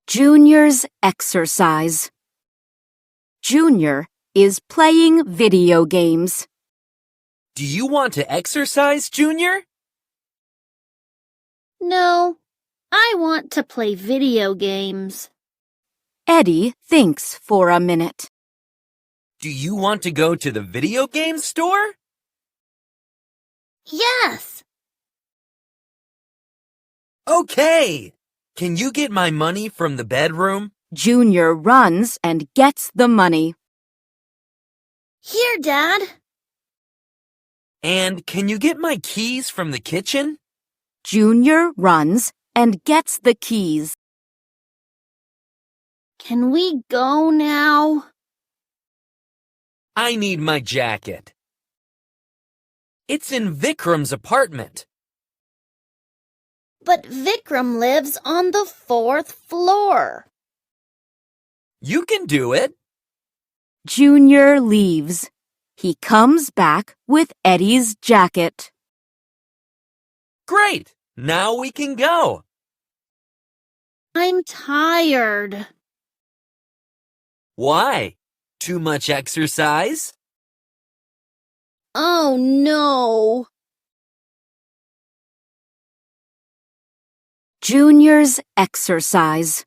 Junior's exercise. Junior is playing video games. Do you want to exercise, Junior? No, I want to play video games. Eddie thinks for a minute. Do you want to go to the video game store? Yes. Okay. Can you get my money from the bedroom? Junior runs and gets the money. Here, Dad. And can you get my keys from the kitchen? Junior runs and gets the keys. Can we go now? I need my jacket. It's in Vikram's apartment. But Vikram lives on the 4th floor. You can do it. Junior leaves. He comes back with Eddie's jacket. Great. Now we can go. I'm tired. Why? Too much exercise? Oh, no. Junior's exercise.